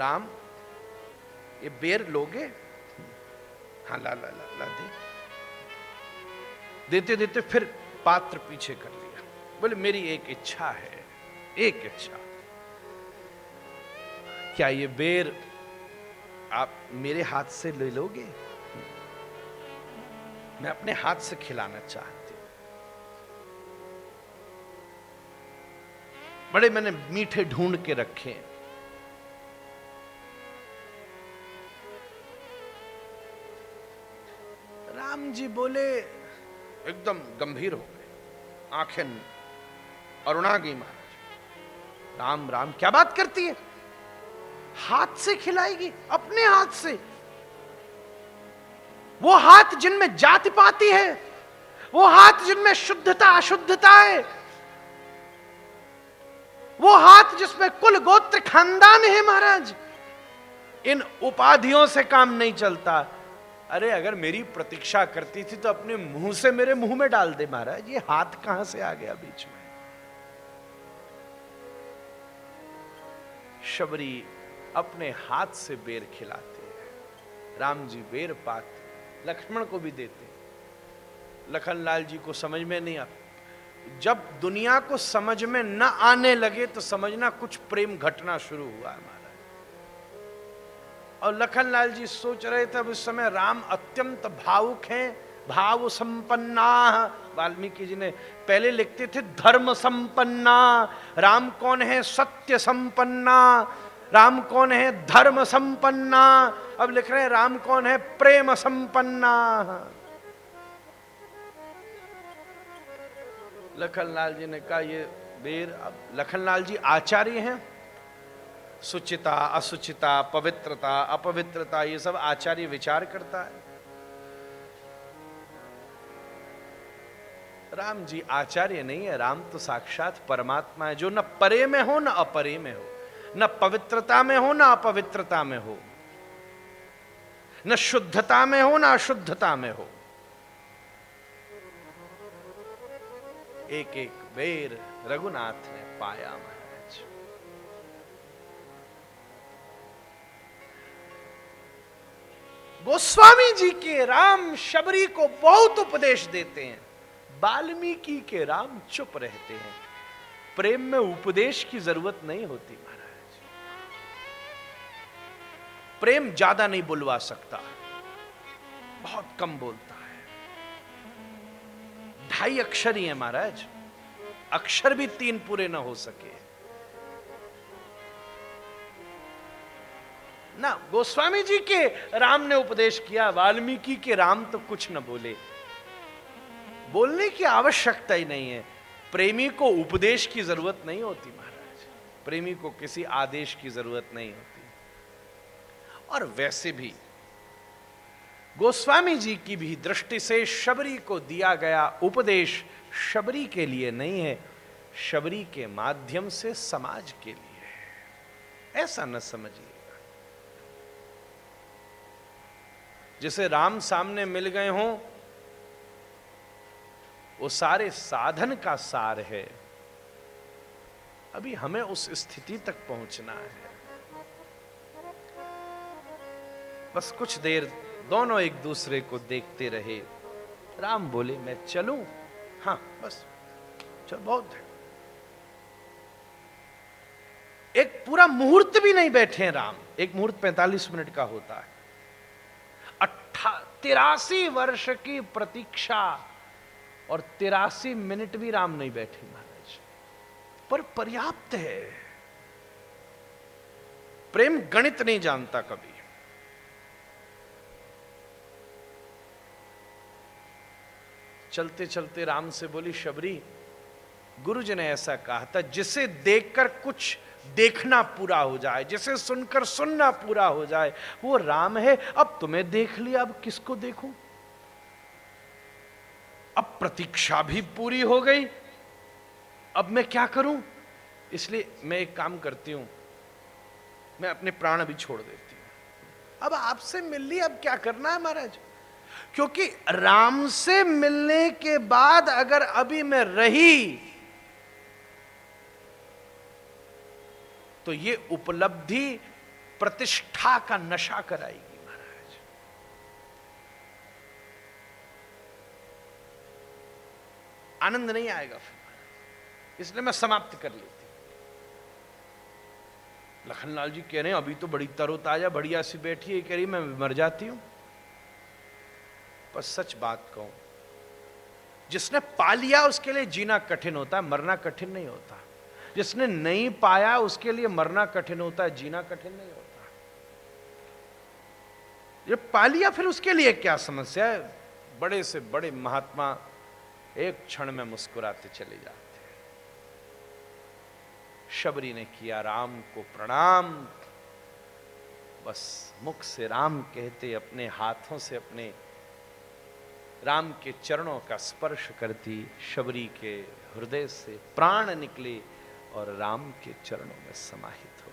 राम ये बेर लोगे? हाँ ला ला ला ला दे। देते देते फिर पात्र पीछे कर लिया। बोले मेरी एक इच्छा है, एक इच्छा। क्या ये बेर आप मेरे हाथ से ले लोगे? मैं अपने हाथ से खिलाना चाहती हूं। बड़े मैंने मीठे ढूंढ के रखे। राम जी बोले, एकदम गंभीर हो गए, आंखें अरुणा गई महाराज। राम राम क्या बात करती है? हाथ से खिलाएगी? अपने हाथ से? वो हाथ जिनमें जाति पाती है, वो हाथ जिनमें शुद्धता अशुद्धता है, वो हाथ जिसमें कुल गोत्र खानदान है महाराज। इन उपाधियों से काम नहीं चलता। अरे अगर मेरी प्रतीक्षा करती थी तो अपने मुंह से मेरे मुंह में डाल दे महाराज। ये हाथ कहां से आ गया बीच में? शबरी अपने हाथ से बेर खिलाते हैं। राम जी बेर पाते, लक्ष्मण को भी देते। लखनलाल जी को समझ में नहीं आता। जब दुनिया को समझ में न आने लगे तो समझना कुछ प्रेम घटना शुरू हुआ है महाराज। और लखनलाल जी सोच रहे थे अब इस समय राम अत्यंत भावुक हैं, भाव संपन्ना। वाल्मीकि जी ने पहले लिखते थे धर्म संपन्ना। राम कौन है? सत्य संपन्ना। राम कौन है? धर्म संपन्ना। अब लिख रहे हैं राम कौन है? प्रेम संपन्ना। लखनलाल जी ने कहा ये बेर। अब लखनलाल जी आचार्य हैं। सुचिता असुचिता, पवित्रता अपवित्रता, ये सब आचार्य विचार करता है। राम जी आचार्य नहीं है। राम तो साक्षात परमात्मा है, जो न परे में हो न अपरे में हो, न पवित्रता में हो न अपवित्रता में हो, न शुद्धता में हो न अशुद्धता में हो। एक एक बेर रघुनाथ ने पाया महाराज। गोस्वामी जी के राम शबरी को बहुत उपदेश देते हैं। वाल्मीकि के राम चुप रहते हैं। प्रेम में उपदेश की जरूरत नहीं होती महाराज। प्रेम ज्यादा नहीं बुलवा सकता, बहुत कम बोलता है। 2.5 अक्षर ही है महाराज। अक्षर भी 3 पूरे ना हो सके ना। गोस्वामी जी के राम ने उपदेश किया, वाल्मीकि के राम तो कुछ न बोले। बोलने की आवश्यकता ही नहीं है। प्रेमी को उपदेश की जरूरत नहीं होती महाराज। प्रेमी को किसी आदेश की जरूरत नहीं होती। और वैसे भी गोस्वामी जी की भी दृष्टि से शबरी को दिया गया उपदेश शबरी के लिए नहीं है, शबरी के माध्यम से समाज के लिए है। ऐसा न समझिए। जिसे राम सामने मिल गए हों, वो सारे साधन का सार है। अभी हमें उस स्थिति तक पहुंचना है। बस कुछ देर दोनों एक दूसरे को देखते रहे। राम बोले मैं चलूं? हाँ बस चल, बहुत है। एक पूरा मुहूर्त भी नहीं बैठे हैं राम। एक मुहूर्त 45 मिनट का होता है। 83 वर्ष की प्रतीक्षा और 83 मिनट भी राम नहीं बैठे महाराज, पर पर्याप्त है। प्रेम गणित नहीं जानता कभी। चलते चलते राम से बोली शबरी, गुरुजी ने ऐसा कहा था जिसे देखकर कुछ देखना पूरा हो जाए, जिसे सुनकर सुनना पूरा हो जाए, वो राम है। अब तुम्हें देख लिया, अब किसको देखूं? अब प्रतीक्षा भी पूरी हो गई, अब मैं क्या करूं? इसलिए मैं एक काम करती हूं, मैं अपने प्राण भी छोड़ देती हूं। अब आपसे मिल ली, अब क्या करना है महाराज? क्योंकि राम से मिलने के बाद अगर अभी मैं रही तो ये उपलब्धि प्रतिष्ठा का नशा कराएगी महाराज। आनंद नहीं आएगा फिर, इसलिए मैं समाप्त कर लेती। लखनलाल जी कह रहे हैं अभी तो बड़ी तरोताजा बढ़िया सी बैठी है, कह रही मैं मर जाती हूं। पर सच बात कहूं, जिसने पा लिया उसके लिए जीना कठिन होता है, मरना कठिन नहीं होता। जिसने नहीं पाया उसके लिए मरना कठिन होता है, जीना कठिन नहीं होता। जब पा लिया फिर उसके लिए क्या समस्या है। बड़े से बड़े महात्मा एक क्षण में मुस्कुराते चले जाते। शबरी ने किया राम को प्रणाम, बस मुख से राम कहते, अपने हाथों से अपने राम के चरणों का स्पर्श करती शबरी के हृदय से प्राण निकले और राम के चरणों में समाहित हो